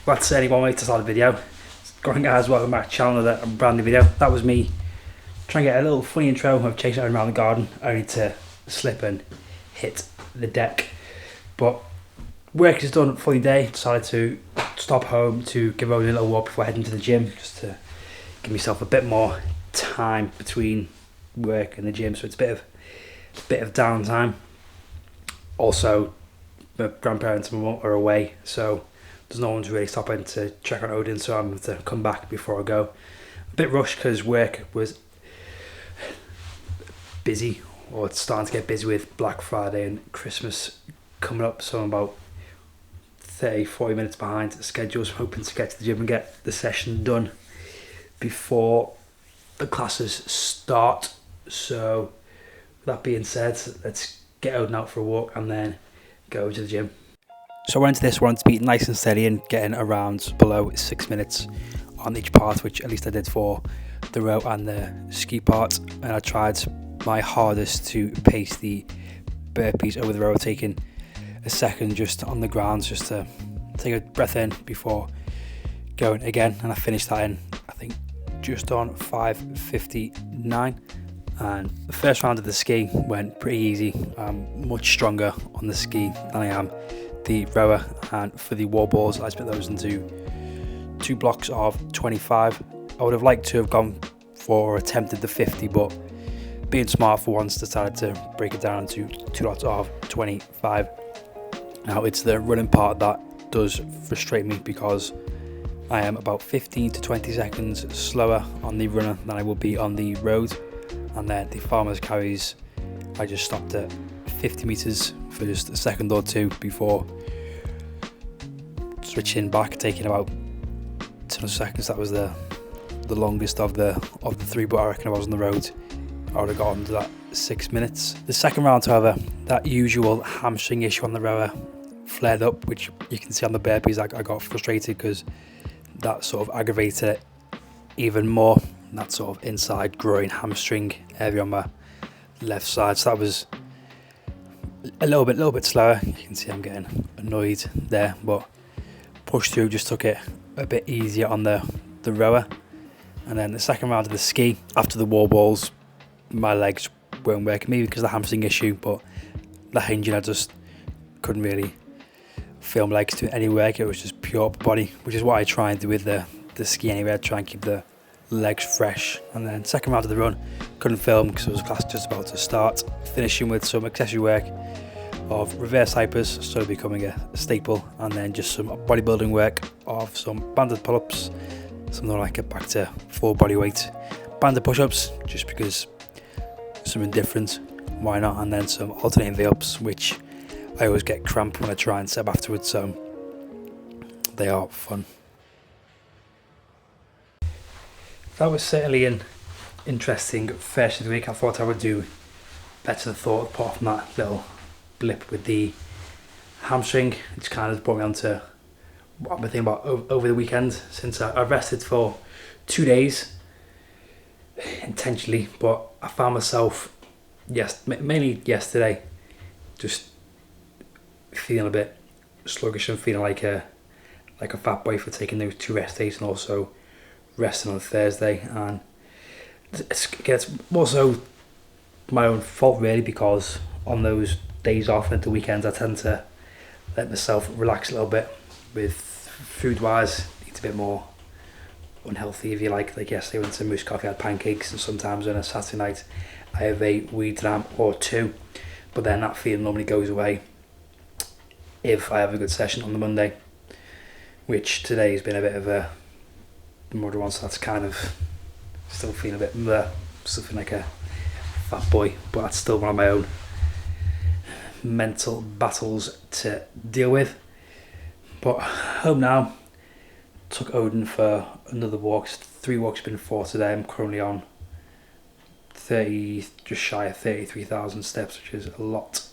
That's one way to start the video. Going guys, welcome back to another brand new video. That was me trying to get a little funny intro of chasing around the garden, only to slip and hit the deck. But work is done for the day. Decided to stop home to give Odin a little walk before heading to the gym, just to give myself a bit more time between work and the gym, so it's a bit of downtime. Also, my grandparents and my mum are away, so there's no one to really stop in to check on Odin, so I'm going to come back before I go. A bit rushed because work was busy, or it's starting to get busy with Black Friday and Christmas coming up, so I'm about 30-40 minutes behind the schedule. So I'm hoping to get to the gym and get the session done before the classes start. So with that being said, let's get Odin out for a walk and then go to the gym. So I went into this one to be nice and steady and getting around below 6 minutes on each part, which at least I did for the row and the ski part. And I tried my hardest to pace the burpees over the row, taking a second just on the ground, just to take a breath in before going again. And I finished that in, I think, just on 5:59. And the first round of the ski went pretty easy. I'm much stronger on the ski than I am the rower, and for the wall balls I split those into 2 blocks of 25. I would have liked to have gone for or attempted the 50, but being smart for once decided to break it down to 2 lots of 25. Now it's the running part that does frustrate me, because I am about 15 to 20 seconds slower on the runner than I will be on the road. And then the farmer's carries, I just stopped at 50 metres for just a second or two before switching back, taking about 10 seconds. That was the longest of the three, but I reckon if I was on the road I would have got under that 6 minutes. The second round, however, that usual hamstring issue on the rower flared up, which you can see on the burpees. I got frustrated because that sort of aggravated it even more, that sort of inside groin hamstring area on my left side. So that was a little bit slower. You can see I'm getting annoyed there, but pushed through, just took it a bit easier on the rower. And then the second round of the ski, after the wall balls, my legs weren't working, maybe because of the hamstring issue, but the hinging, I just couldn't really feel my legs doing any work. It was just pure upper body, which is what I try and do with the ski anyway. I try and keep the legs fresh. And then second round of the run, couldn't film because it was class just about to start, finishing with some accessory work of reverse hypers, slowly becoming a staple, and then just some bodybuilding work of some banded pull-ups, something like a back to full body weight banded push-ups, just because something different, why not? And then some alternating V-ups, which I always get cramp when I try and set up afterwards, so they are fun. That was certainly an interesting first of the week. I thought I would do better than thought, apart from that little blip with the hamstring. It's kind of brought me on to what I've been thinking about over the weekend, since I rested for 2 days intentionally, but I found myself mainly yesterday just feeling a bit sluggish and feeling like a fat boy for taking those 2 rest days, and also resting on Thursday. And it's also my own fault really, because on those days off and at the weekends I tend to let myself relax a little bit with food wise. Eat a bit more unhealthy if you like yesterday I went to Moose Coffee, I had pancakes, and sometimes on a Saturday night I have a wheat lamb or 2, but then that feeling normally goes away if I have a good session on the Monday, which today has been a bit of a murder one, so that's kind of still feeling a bit something like a fat boy, but that's still one of my own mental battles to deal with. But home now, took Odin for another walk. 3 walks, been 4 today. I'm currently on 30, just shy of 33,000 steps, which is a lot.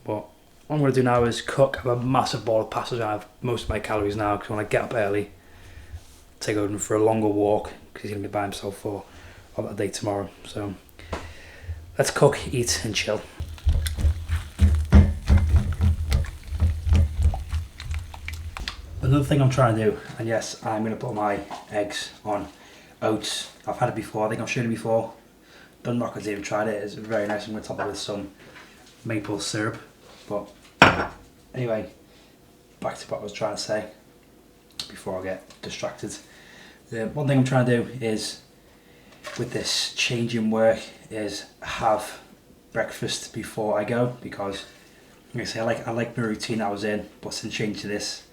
But what I'm going to do now is cook. I have a massive bowl of pasta. I have most of my calories now, because when I get up early, take Odin for a longer walk, because he's going to be by himself for that day tomorrow. So let's cook, eat and chill. Another thing I'm trying to do, and yes, I'm going to put my eggs on oats. I've had it before, I think I've shown it before. Done macadamia, tried it, it's very nice. I'm going to top it with some maple syrup. But anyway, back to what I was trying to say before I get distracted. The one thing I'm trying to do is, with this change in work, is have breakfast before I go, because like I say, I like the routine I was in, but since change to this,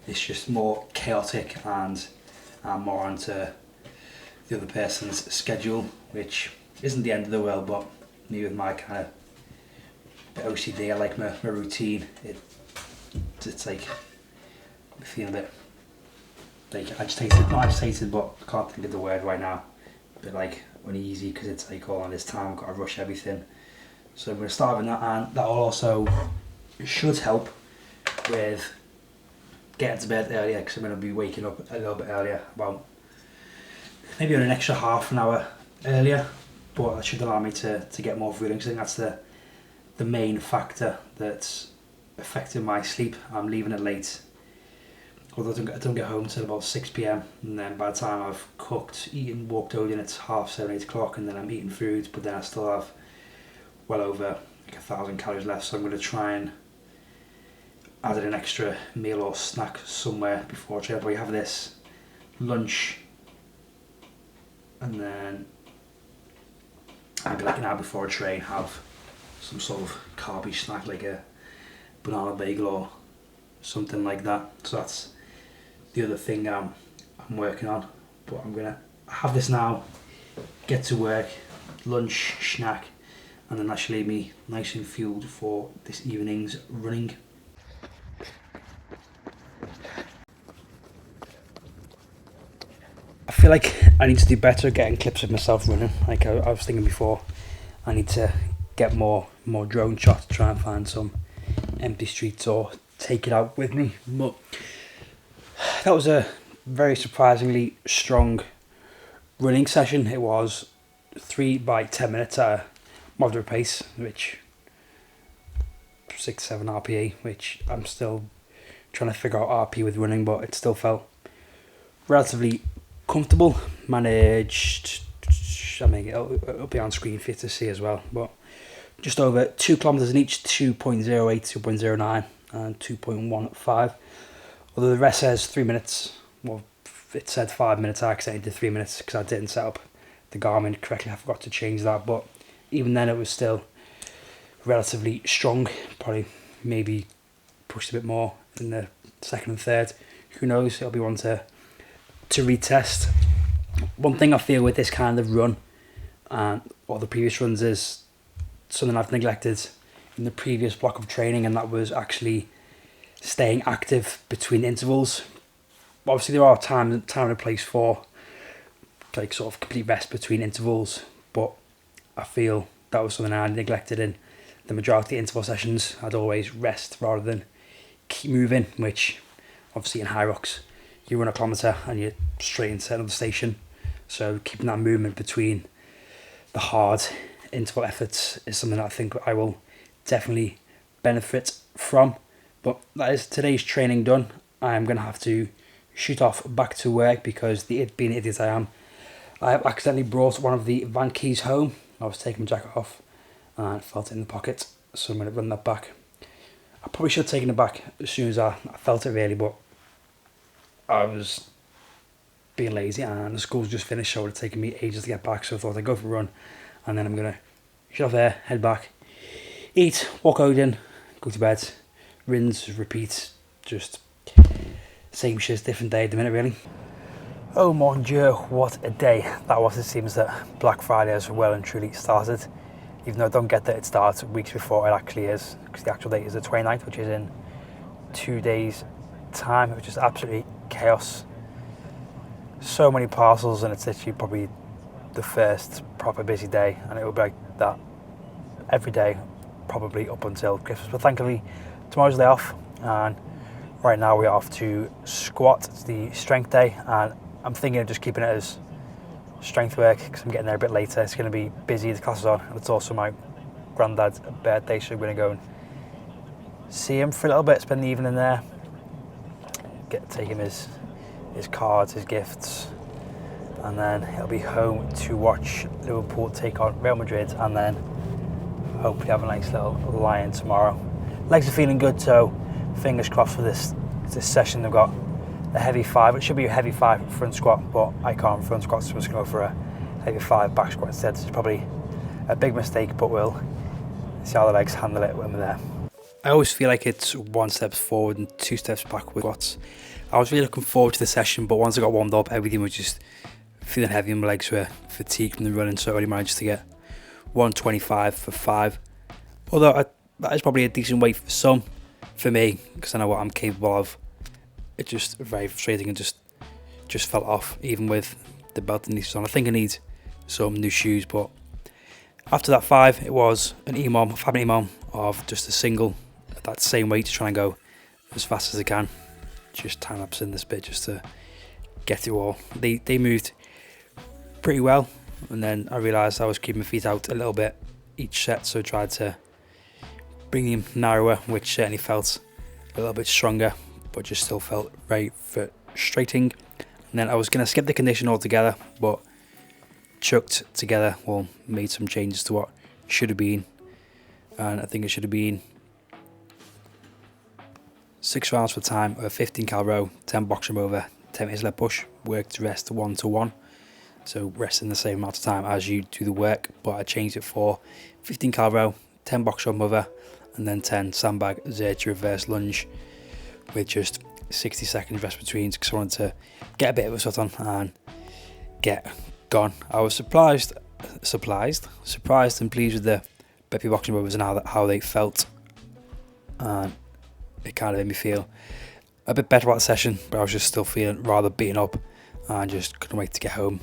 it's just more chaotic and I'm more onto the other person's schedule, which isn't the end of the world, but me with my kind of OCD, I like my routine. It's like I feel a bit like agitated, not agitated, but I can't think of the word right now. A bit like uneasy, because it's like all on this time, I've got to rush everything. So I'm going to start with that, and that will also should help with getting to bed earlier, because I'm going to be waking up a little bit earlier, about maybe an extra half an hour earlier, but that should allow me to get more food in, because I think that's the main factor that's affecting my sleep. I'm leaving it late, although I don't get home till about 6 p.m, and then by the time I've cooked, eaten, walked out, and it's 7:30, 8 o'clock, and then I'm eating food, but then I still have well over like 1,000 calories left. So I'm going to try and add an extra meal or snack somewhere before I train. But we have this lunch, and then maybe like an hour before I train, have some sort of carby snack like a banana bagel or something like that. So that's the other thing I'm working on. But I'm gonna have this now, get to work, lunch, snack, and then that should leave me nice and fueled for this evening's running. I feel like I need to do better at getting clips of myself running. Like I was thinking before, I need to get more drone shots, try and find some empty streets or take it out with me. But that was a very surprisingly strong running session. It was 3 by 10 minutes at a moderate pace, which 6-7 RPE, which I'm still trying to figure out RP with running, but it still felt relatively comfortable. Managed, I mean, it'll be on screen for you to see as well, but just over 2 kilometers in each, 2.08, 2.09 and 2.15. Although the rest says 3 minutes, well, it said 5 minutes, I accidentally did 3 minutes because I didn't set up the Garmin correctly. I forgot to change that, but even then it was still relatively strong. Probably maybe pushed a bit more in the second and third. Who knows, it'll be one to retest. One thing I feel with this kind of run and or the previous runs is something I've neglected in the previous block of training, and that was actually staying active between intervals. Obviously there are time and a place for like sort of complete rest between intervals, but I feel that was something I neglected in the majority of interval sessions. I'd always rest rather than keep moving, which obviously in Hyrox you run a kilometre and you're straight into another station, so keeping that movement between the hard interval efforts is something that I think I will definitely benefit from. But that is today's training done. I am going to have to shoot off back to work because being the idiot I am, I have accidentally brought one of the van keys home. I was taking my jacket off and felt it in the pocket, so I'm going to run that back. I probably should have taken it back as soon as I felt it really, but I was being lazy and the school's just finished, so it would have taken me ages to get back, so I thought I'd go for a run and then I'm going to shoot off there, head back, eat, walk out in, go to bed, rinse, repeat, just same shit, different day at the minute really. Oh mon dieu, what a day that was. It seems that Black Friday has well and truly started, even though I don't get that it starts weeks before it actually is, because the actual date is the 29th, which is in 2 days time, which is absolutely chaos. So many parcels, and it's literally probably the first proper busy day, and it will be like that every day probably up until Christmas. But thankfully tomorrow's the day off, and right now we're off to squat. It's the strength day, and I'm thinking of just keeping it as strength work because I'm getting there a bit later. It's going to be busy, the class is on. It's also my granddad's birthday, so we're going to go and see him for a little bit, spend the evening there. take him his cards, his gifts, and then he'll be home to watch Liverpool take on Real Madrid, and then hopefully have a nice little lie-in tomorrow. Legs are feeling good, so fingers crossed for this session. They've got the heavy 5. It should be a heavy 5 front squat, but I can't front squat, so I'm just going to go for a heavy 5 back squat instead. It's probably a big mistake, but we'll see how the legs handle it when we're there. I always feel like it's 1 step forward and 2 steps back with squats. I was really looking forward to the session, but once I got warmed up, everything was just feeling heavy and my legs were fatigued from the running, so I only managed to get 125 for 5. Although that is probably a decent weight for some. For me, because I know what I'm capable of, it's just very frustrating and just fell off, even with the belt and these on. I think I need some new shoes, but after that 5, it was an EMOM of just a single at that same weight to try and go as fast as I can. Just time lapsing this bit just to get it all. They moved pretty well, and then I realised I was keeping my feet out a little bit each set, so I tried to bring him narrower, which certainly felt a little bit stronger, but just still felt very frustrating. And then I was going to skip the condition altogether, but chucked together, made some changes to what should have been, and I think it should have been 6 rounds for time, a 15 cal row, 10 box jump over, 10 minutes leg push, worked rest 1-to-1, so resting the same amount of time as you do the work, but I changed it for 15 cal row, 10 box jump over, and then 10 sandbag Zercher reverse lunge with just 60 seconds rest between, because I wanted to get a bit of a sweat on and get gone. I was surprised and pleased with the Beppy boxing rovers and how they felt, and it kind of made me feel a bit better about the session, but I was just still feeling rather beaten up and just couldn't wait to get home.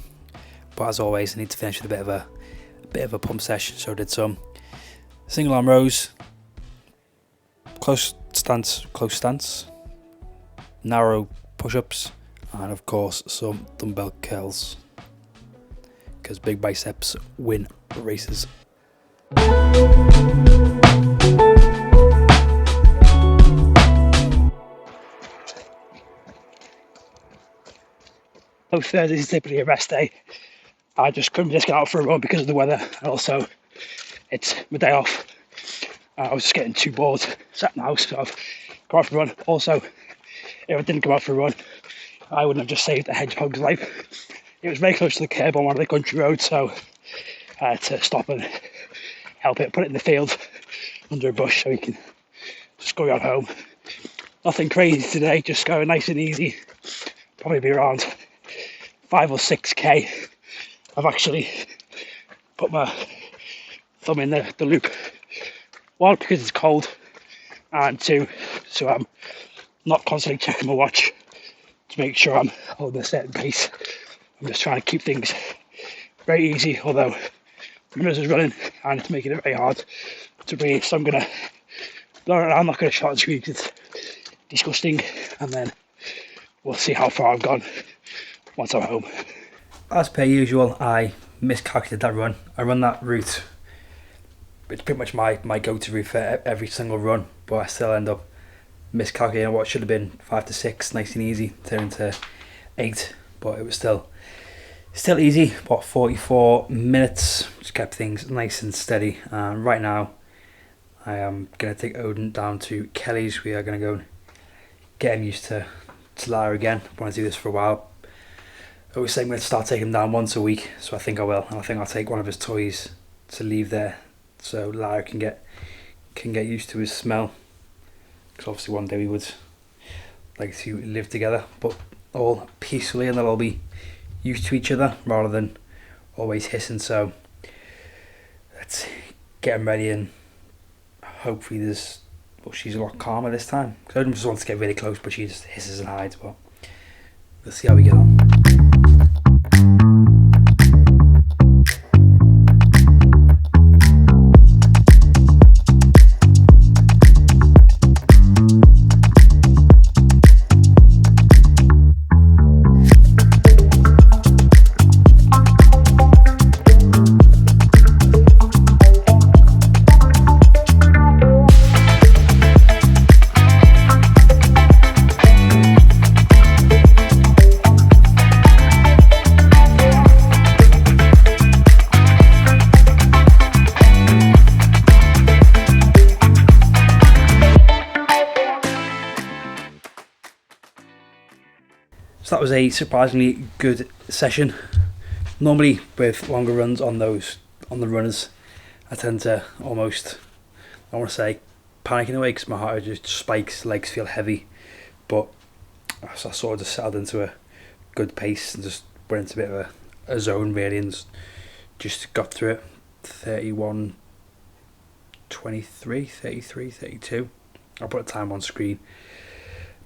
But as always, I need to finish with a bit of a pump session, so I did some single arm rows, close stance, narrow push-ups, and of course some dumbbell curls, because big biceps win races. Thursday is typically a rest day. I just couldn't get out for a run because of the weather, and also it's my day off. I was just getting too bored sat in the house, so I've gone out for a run. Also, if I didn't go out for a run, I wouldn't have just saved a hedgehog's life. It was very close to the curb on one of the country roads, so I had to stop and help it, put it in the field under a bush so he can just go on home. Nothing crazy today, just going nice and easy. Probably be around 5 or 6k. I've actually put my thumb in the loop. 1, because it's cold, and 2, so I'm not constantly checking my watch to make sure I'm holding a certain pace. I'm just trying to keep things very easy, although my nose is running and it's making it very hard to breathe, so I'm not going to short and squeeze. It's disgusting, and then we'll see how far I've gone once I'm home. As per usual, I miscalculated that run. I run that route. It's pretty much my go-to route for every single run, but I still end up miscalculating what should have been 5 to 6, nice and easy, turned into 8, but it was still easy. About 44 minutes, just kept things nice and steady. And right now, I am going to take Odin down to Kelly's. We are going to go and get him used to Lara again. I want to do this for a while. I always say I'm going to start taking him down once a week, so I think I will. And I think I'll take one of his toys to leave there, so Lara can get used to his smell. Because obviously one day we would like to live together, but all peacefully, and they'll all be used to each other rather than always hissing. So let's get him ready, and hopefully she's a lot calmer this time. Because I just want to get really close, but she just hisses and hides. But we'll see how we get on. So that was a surprisingly good session. Normally with longer runs on the runners, I tend to almost, I want to say, panic in a way because my heart just spikes, legs feel heavy. But I sort of just settled into a good pace and just went into a bit of a zone really, and just got through it. 31, 23, 33, 32. I'll put a time on screen.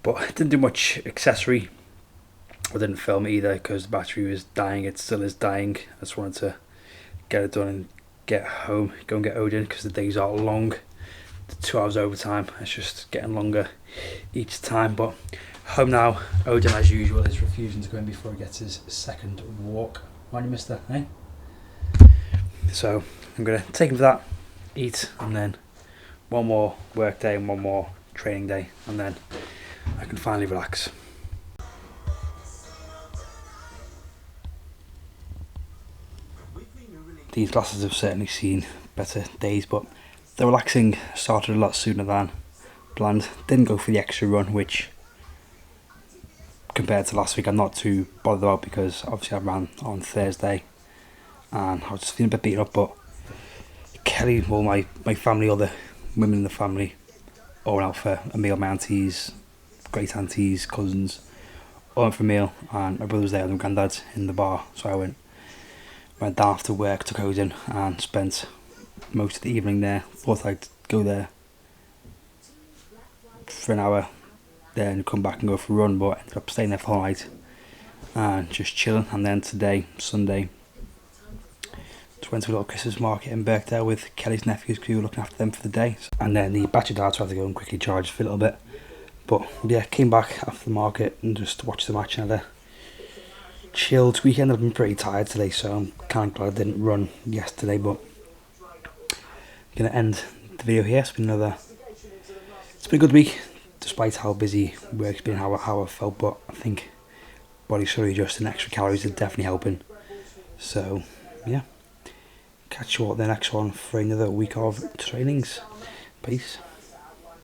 But I didn't do much accessory. I didn't film it either because the battery was dying. It still is dying. I just wanted to get it done and get home, go and get Odin because the days are long. The 2 hours overtime, it's just getting longer each time. But home now. Odin, as usual, is refusing to go in before he gets his second walk. Why you missed that, eh? So I'm going to take him for that, eat, and then one more work day and one more training day, and then I can finally relax. These glasses have certainly seen better days, but the relaxing started a lot sooner than planned. Didn't go for the extra run, which compared to last week I'm not too bothered about because obviously I ran on Thursday and I was just feeling a bit beaten up. But Kelly, well, my family, all the women in the family, all went out for a meal. My aunties, great aunties, cousins, all went for a meal, and my brother was there with my granddad in the bar, so I went down after work, took Odin and spent most of the evening there. Thought I'd go there for an hour, then come back and go for a run, but ended up staying there for the night and just chilling. And then today, Sunday, just went to a little Christmas market in Birkdale with Kelly's nephews because we were looking after them for the day. And then the battery died, so I had to go and quickly charge for a little bit. But yeah, came back after the market and just watched the match and had a chilled weekend. I've been pretty tired today, so I'm kind of glad I didn't run yesterday. But I'm going to end the video here. It's been a good week, despite how busy work's been, how I felt. But I think body slowly adjusting, extra calories are definitely helping. So yeah, catch you all at the next one for another week of trainings. Peace.